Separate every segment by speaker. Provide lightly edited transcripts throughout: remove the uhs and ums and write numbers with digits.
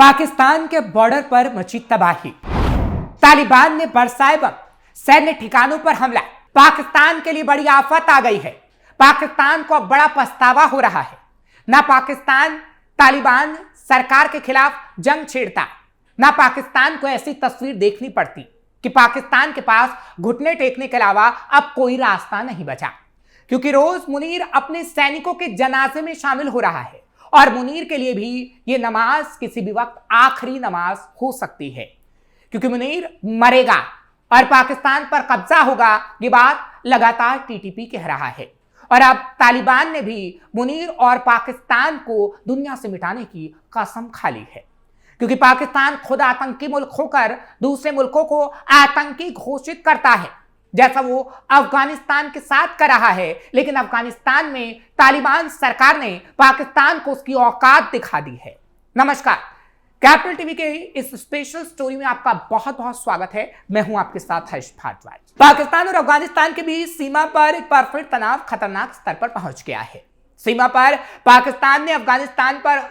Speaker 1: पाकिस्तान के बॉर्डर पर मची तबाही। तालिबान ने बरसाए बम, सैन्य ठिकानों पर हमला। पाकिस्तान के लिए बड़ी आफत आ गई है। पाकिस्तान को अब बड़ा पछतावा हो रहा है। ना पाकिस्तान तालिबान सरकार के खिलाफ जंग छेड़ता, ना पाकिस्तान को ऐसी तस्वीर देखनी पड़ती कि पाकिस्तान के पास घुटने टेकने के अलावा अब कोई रास्ता नहीं बचा। क्योंकि रोज मुनीर अपने सैनिकों के जनाजे में शामिल हो रहा है और मुनीर के लिए भी यह नमाज किसी भी वक्त आखिरी नमाज हो सकती है। क्योंकि मुनीर मरेगा और पाकिस्तान पर कब्जा होगा, ये बात लगातार टीटीपी कह रहा है। और अब तालिबान ने भी मुनीर और पाकिस्तान को दुनिया से मिटाने की कसम खा ली है। क्योंकि पाकिस्तान खुद आतंकी मुल्क होकर दूसरे मुल्कों को आतंकी घोषित करता है, जैसा वो अफगानिस्तान के साथ कर रहा है। लेकिन अफगानिस्तान में तालिबान सरकार ने पाकिस्तान को उसकी औकात दिखा दी है। नमस्कार, कैपिटल टीवी के इस स्पेशल स्टोरी में आपका बहुत बहुत स्वागत है। मैं हूं आपके साथ हर्ष भारद्वाज। पाकिस्तान और अफगानिस्तान के बीच सीमा पर एक बार फिर तनाव खतरनाक स्तर पर पहुंच गया है। सीमा पर पाकिस्तान ने अफगानिस्तान पर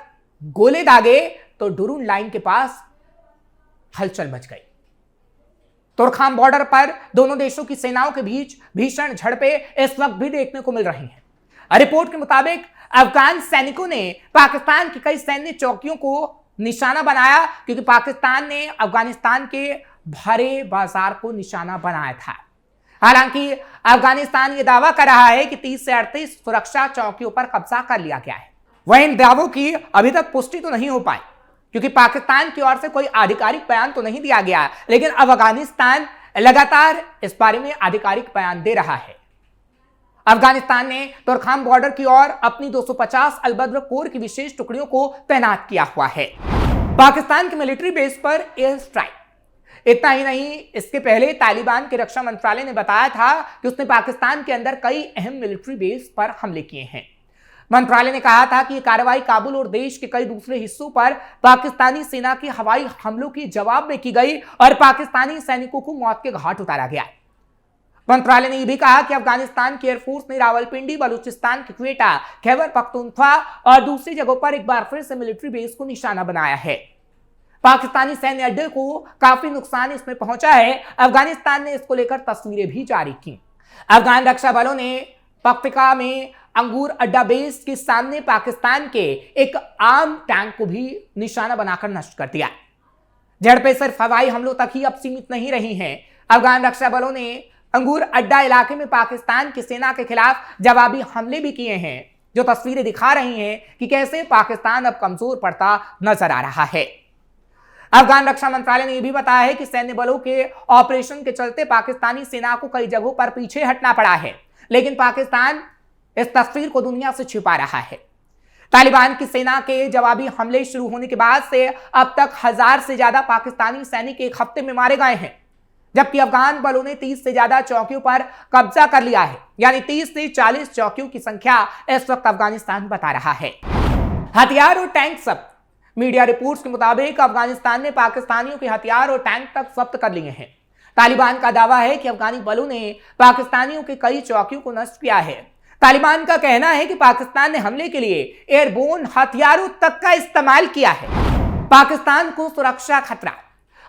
Speaker 1: गोले दागे तो डुरून लाइन के पास हलचल मच गई। तोरखाम बॉर्डर पर दोनों देशों की सेनाओं के बीच भीषण झड़पें इस वक्त भी देखने को मिल रही हैं। रिपोर्ट के मुताबिक अफगान सैनिकों ने पाकिस्तान की कई सैन्य चौकियों को निशाना बनाया, क्योंकि पाकिस्तान ने अफगानिस्तान के भरे बाजार को निशाना बनाया था। हालांकि अफगानिस्तान यह दावा कर रहा है कि 30 से 38 सुरक्षा चौकियों पर कब्जा कर लिया गया है। वह इन दावों की अभी तक पुष्टि तो नहीं हो पाई, क्योंकि पाकिस्तान की ओर से कोई आधिकारिक बयान तो नहीं दिया गया। लेकिन अब अफगानिस्तान लगातार इस बारे में आधिकारिक बयान दे रहा है। अफगानिस्तान ने तोरखाम बॉर्डर की ओर अपनी 250 अलबद्र कोर की विशेष टुकड़ियों को तैनात किया हुआ है। पाकिस्तान के मिलिट्री बेस पर एयर स्ट्राइक। इतना ही नहीं, इसके पहले तालिबान के रक्षा मंत्रालय ने बताया था कि उसने पाकिस्तान के अंदर कई अहम मिलिट्री बेस पर हमले किए हैं। मंत्रालय ने कहा था कि यह कार्रवाई काबुल और देश के कई दूसरे हिस्सों पर पाकिस्तानी सेना के हवाई हमलों के जवाब में की गई और पाकिस्तानी सैनिकों को मौत के घाट उतारा गया। मंत्रालय ने यह भी कहा कि अफगानिस्तान की एयरफोर्स ने रावलपिंडी, बलूचिस्तान के क्वेटा, खैबर पख्तूनख्वा और दूसरी जगहों पर एक बार फिर से मिलिट्री बेस को निशाना बनाया है। पाकिस्तानी सैन्य अड्डे को काफी नुकसान इसमें पहुंचा है। अफगानिस्तान ने इसको लेकर तस्वीरें भी जारी की। अफगान रक्षा बलों ने पख्तिका में अंगूर अड्डा बेस के सामने पाकिस्तान के एक आम टैंक को भी निशाना बनाकर नष्ट कर दिया। झड़पें सिर्फ हवाई हमलों तक ही अब सीमित नहीं रही हैं। अफगान रक्षा बलों ने अंगूर अड्डा इलाके में पाकिस्तान की सेना के खिलाफ जवाबी हमले भी किए हैं, जो तस्वीरें दिखा रही हैं कि कैसे पाकिस्तान अब कमजोर पड़ता नजर आ रहा है। अफगान रक्षा मंत्रालय ने यह भी बताया है कि सैन्य बलों के ऑपरेशन के चलते पाकिस्तानी सेना को कई जगहों पर पीछे हटना पड़ा है। लेकिन पाकिस्तान इस तस्वीर को दुनिया से छिपा रहा है। तालिबान की सेना के जवाबी हमले शुरू होने के बाद से अब तक 1000 से ज्यादा पाकिस्तानी सैनिक एक हफ्ते में मारे गए हैं, जबकि अफगान बलों ने 30 से ज्यादा चौकियों पर कब्जा कर लिया है। यानी 30 से 40 चौकियों की संख्या इस वक्त अफगानिस्तान बता रहा है। हथियार और टैंक जब्त। मीडिया रिपोर्ट्स के मुताबिक अफगानिस्तान ने पाकिस्तानियों के हथियार और टैंक तक जब्त कर लिए हैं। तालिबान का दावा है कि अफगानी बलों ने पाकिस्तानियों के कई चौकियों को नष्ट किया है। तालिबान का कहना है कि पाकिस्तान ने हमले के लिए एयरबोर्न हथियारों तक का इस्तेमाल किया है। पाकिस्तान को सुरक्षा खतरा।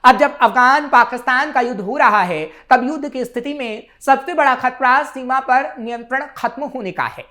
Speaker 1: अब जब अफगान पाकिस्तान का युद्ध हो रहा है, तब युद्ध की स्थिति में सबसे बड़ा खतरा सीमा पर नियंत्रण खत्म होने का है।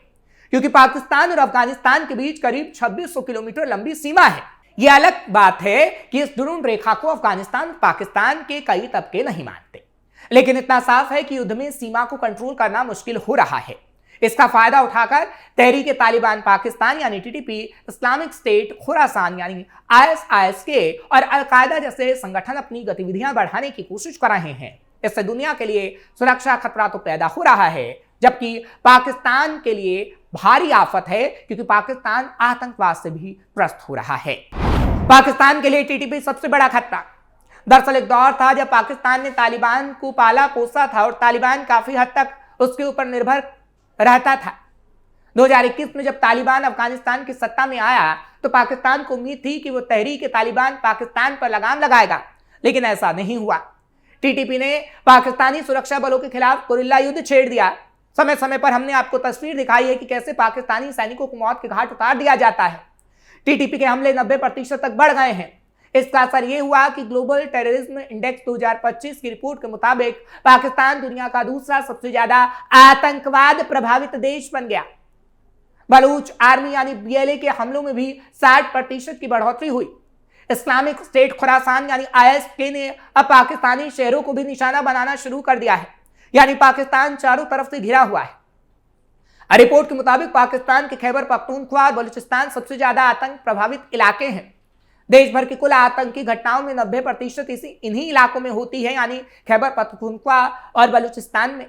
Speaker 1: क्योंकि पाकिस्तान और अफगानिस्तान के बीच करीब 2600 किलोमीटर लंबी सीमा है। यह अलग बात है कि इस डुरून रेखा को अफगानिस्तान और पाकिस्तान के कई तबके नहीं मानते, लेकिन इतना साफ है कि युद्ध में सीमा को कंट्रोल करना मुश्किल हो रहा है। इसका फायदा उठाकर तहरीक तालिबान पाकिस्तान यानी टीटीपी, इस्लामिक स्टेट खुरासान यानी ISIS और अलकायदा जैसे संगठन अपनी गतिविधियां बढ़ाने की कोशिश कर रहे हैं। इससे दुनिया के लिए सुरक्षा खतरा तो पैदा हो रहा है, जबकि पाकिस्तान के लिए भारी आफत है, क्योंकि पाकिस्तान आतंकवाद से भी त्रस्त हो रहा है। पाकिस्तान के लिए टीटीपी सबसे बड़ा खतरा। दरअसल एक दौर था जब पाकिस्तान ने तालिबान को पाला पोसा था और तालिबान काफी हद तक उसके ऊपर निर्भर रहता था। 2021 में जब तालिबान अफगानिस्तान की सत्ता में आया, तो पाकिस्तान को उम्मीद थी कि वो तहरीक तालिबान पाकिस्तान पर लगाम लगाएगा, लेकिन ऐसा नहीं हुआ। टीटीपी ने पाकिस्तानी सुरक्षा बलों के खिलाफ गुरिल्ला युद्ध छेड़ दिया। समय समय पर हमने आपको तस्वीर दिखाई है कि कैसे पाकिस्तानी सैनिकों को मौत के घाट उतार दिया जाता है। टीटीपी के हमले 90% तक बढ़ गए हैं। इसका असर यह हुआ कि ग्लोबल टेररिज्म इंडेक्स 2025 की रिपोर्ट के मुताबिक पाकिस्तान दुनिया का दूसरा सबसे ज्यादा आतंकवाद प्रभावित देश बन गया। बलूच आर्मी यानी बीएलए के हमलों में भी 60% की बढ़ोतरी हुई। इस्लामिक स्टेट खुरासान यानी आईएसके ने अब पाकिस्तानी शहरों को भी निशाना बनाना शुरू कर दिया है, यानी पाकिस्तान चारों तरफ से घिरा हुआ है। रिपोर्ट के मुताबिक पाकिस्तान के खैबर पख्तूनख्वा और बलूचिस्तान सबसे ज्यादा आतंक प्रभावित इलाके हैं। देश भर की कुल आतंकी घटनाओं में 90% इन्हीं इलाकों में होती है, यानी खैबर पख्तूनख्वा और बलूचिस्तान में।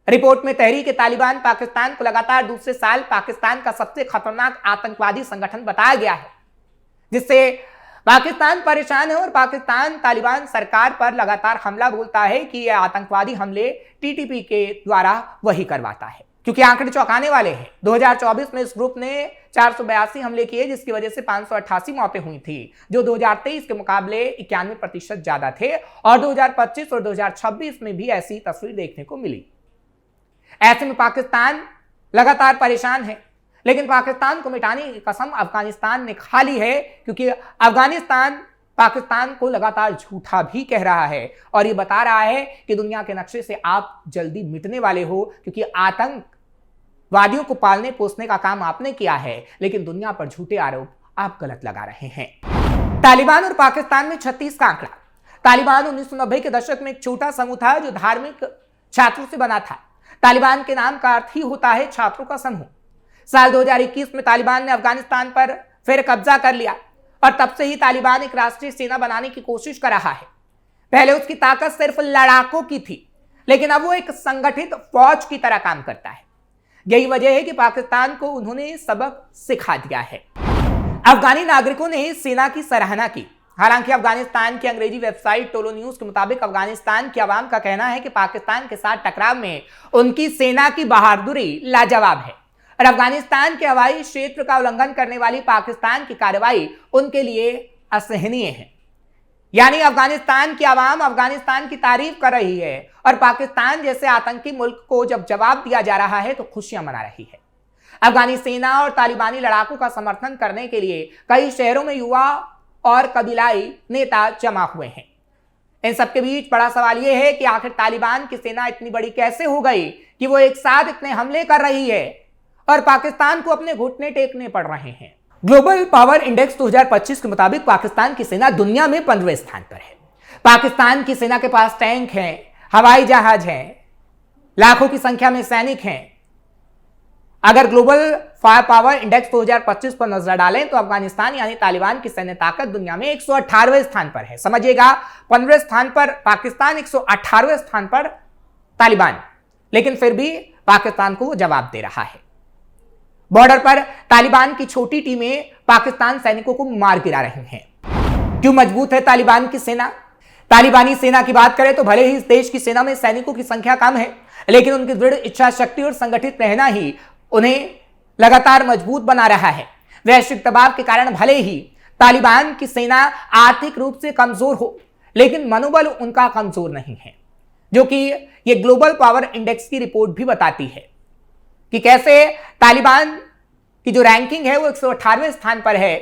Speaker 1: रिपोर्ट में तहरीक-ए-तालिबान पाकिस्तान को लगातार दूसरे साल पाकिस्तान का सबसे खतरनाक आतंकवादी संगठन बताया गया है, जिससे पाकिस्तान परेशान है और पाकिस्तान तालिबान सरकार पर लगातार हमला बोलता है कि यह आतंकवादी हमले टीटीपी के द्वारा वही करवाता है, क्योंकि आंकड़े चौंकाने वाले हैं। 2024 में इस ग्रुप ने 482 हमले किए, जिसकी वजह से 588 मौतें हुई थी, जो 2023 के मुकाबले 91% ज्यादा थे। और 2025 और 2026 में भी ऐसी तस्वीर देखने को मिली। ऐसे में पाकिस्तान लगातार परेशान है, लेकिन पाकिस्तान को मिटाने की कसम अफगानिस्तान ने खा ली है, क्योंकि अफगानिस्तान पाकिस्तान को लगातार झूठा भी कह रहा है और ये बता रहा है कि दुनिया के नक्शे से आप जल्दी मिटने वाले हो, क्योंकि आतंकवादियों को पालने पोसने का काम आपने किया है, लेकिन दुनिया पर झूठे आरोप आप गलत लगा रहे हैं। तालिबान और पाकिस्तान में 36 का आंकड़ा। तालिबान 1990 के दशक में एक छोटा समूह था जो धार्मिक छात्रों से बना था। तालिबान के नाम का अर्थ ही होता है छात्रों का समूह। साल 2021 में तालिबान ने अफगानिस्तान पर फिर कब्जा कर लिया और तब से ही तालिबान एक राष्ट्रीय सेना बनाने की कोशिश कर रहा है। पहले उसकी ताकत सिर्फ लड़ाकों की थी, लेकिन अब वो एक संगठित फौज की तरह काम करता है। यही वजह है कि पाकिस्तान को उन्होंने सबक सिखा दिया है। अफगानी नागरिकों ने सेना की सराहना की। हालांकि अफगानिस्तान की अंग्रेजी वेबसाइट टोलो न्यूज के मुताबिक अफगानिस्तान की आवाम का कहना है कि पाकिस्तान के साथ टकराव में उनकी सेना की बहादुरी लाजवाब है और अफगानिस्तान के हवाई क्षेत्र का उल्लंघन करने वाली पाकिस्तान की कार्रवाई उनके लिए असहनीय है। यानी अफगानिस्तान की आवाम अफगानिस्तान की तारीफ कर रही है और पाकिस्तान जैसे आतंकी मुल्क को जब जवाब दिया जा रहा है तो खुशियां मना रही है। अफगानी सेना और तालिबानी लड़ाकों का समर्थन करने के लिए कई शहरों में युवा और कबीलाई नेता जमा हुए हैं। इन सबके बीच बड़ा सवाल यह है कि आखिर तालिबान की सेना इतनी बड़ी कैसे हो गई कि वो एक साथ इतने हमले कर रही है और पाकिस्तान को अपने घुटने टेकने पड़ रहे हैं। ग्लोबल पावर इंडेक्स 2025 के मुताबिक पाकिस्तान की सेना दुनिया में 15वें स्थान पर है। पाकिस्तान की सेना के पास टैंक हैं, हवाई जहाज हैं, लाखों की संख्या में सैनिक हैं। अगर ग्लोबल फायर पावर इंडेक्स 2025 पर नजर डालें तो अफगानिस्तान यानी तालिबान की सैन्य ताकत दुनिया में 118वें स्थान पर है। समझिएगा, 15वें स्थान पर पाकिस्तान, 118वें स्थान पर तालिबान, लेकिन फिर भी पाकिस्तान को वो जवाब दे रहा है। बॉर्डर पर तालिबान की छोटी टीमें पाकिस्तान सैनिकों को मार गिरा रही हैं। क्यों मजबूत है तालिबान की सेना? तालिबानी सेना की बात करें तो भले ही इस देश की सेना में सैनिकों की संख्या कम है, लेकिन उनकी दृढ़ इच्छा शक्ति और संगठित रहना ही उन्हें लगातार मजबूत बना रहा है। वैश्विक दबाव के कारण भले ही तालिबान की सेना आर्थिक रूप से कमजोर हो, लेकिन मनोबल उनका कमजोर नहीं है, जो कि ये ग्लोबल पावर इंडेक्स की रिपोर्ट भी बताती है कि कैसे तालिबान की जो रैंकिंग है वो 118वें स्थान पर है,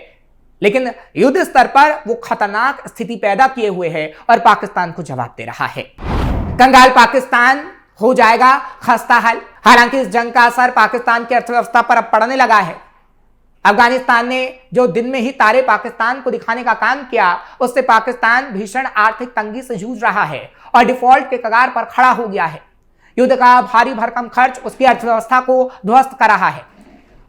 Speaker 1: लेकिन युद्ध स्तर पर वो खतरनाक स्थिति पैदा किए हुए है और पाकिस्तान को जवाब दे रहा है। कंगाल पाकिस्तान हो जाएगा खस्ता हाल। हालांकि इस जंग का असर पाकिस्तान की अर्थव्यवस्था पर अब पड़ने लगा है। अफगानिस्तान ने जो दिन में ही तारे पाकिस्तान को दिखाने का काम किया, उससे पाकिस्तान भीषण आर्थिक तंगी से जूझ रहा है और डिफॉल्ट के कगार पर खड़ा हो गया है। युद्ध का भारी भरकम खर्च उसकी अर्थव्यवस्था को ध्वस्त कर रहा है।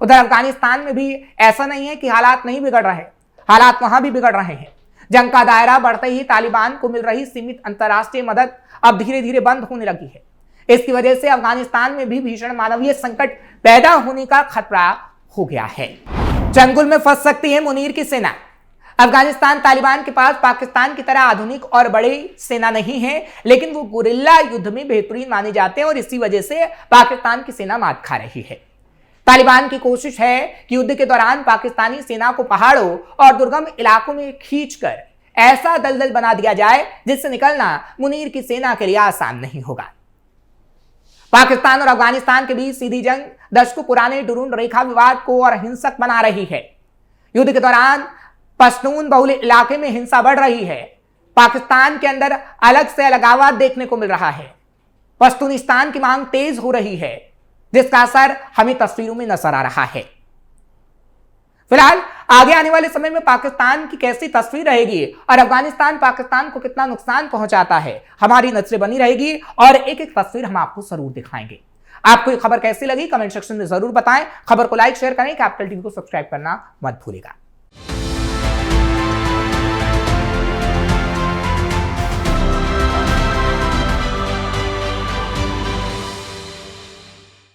Speaker 1: उधर अफगानिस्तान में भी ऐसा नहीं है कि हालात नहीं बिगड़ रहे, हालात वहां भी बिगड़ रहे हैं। जंग का दायरा बढ़ते ही तालिबान को मिल रही सीमित अंतर्राष्ट्रीय मदद अब धीरे धीरे बंद होने लगी है। इसकी वजह से अफगानिस्तान में भी भीषण मानवीय संकट पैदा होने का खतरा हो गया है। चंगुल में फंस सकती है मुनीर की सेना। अफगानिस्तान तालिबान के पास पाकिस्तान की तरह आधुनिक और बड़ी सेना नहीं है, लेकिन वो गुरिल्ला युद्ध में बेहतरीन माने जाते हैं और इसी वजह से पाकिस्तान की सेना मात खा रही है। तालिबान की कोशिश है कि युद्ध के दौरान पाकिस्तानी सेना को पहाड़ों और दुर्गम इलाकों में खींचकर ऐसा दलदल बना दिया जाए जिससे निकलना मुनीर की सेना के लिए आसान नहीं होगा। पाकिस्तान और अफगानिस्तान के बीच सीधी जंग दशकों पुराने डुरून रेखा विवाद को और हिंसक बना रही है। युद्ध के दौरान पश्तून बहुल इलाके में हिंसा बढ़ रही है। पाकिस्तान के अंदर अलग से अलगाववाद देखने को मिल रहा है। पश्तूनिस्तान की मांग तेज हो रही है, जिसका असर हमें तस्वीरों में नजर आ रहा है। फिलहाल आगे आने वाले समय में पाकिस्तान की कैसी तस्वीर रहेगी और अफगानिस्तान पाकिस्तान को कितना नुकसान पहुंचाता है, हमारी नजरें बनी रहेगी और एक एक तस्वीर हम आपको जरूर दिखाएंगे। आपको ये खबर कैसी लगी कमेंट सेक्शन में जरूर बताएं। खबर को लाइक शेयर करें, कैपिटल टीवी को सब्सक्राइब करना मत भूलिएगा।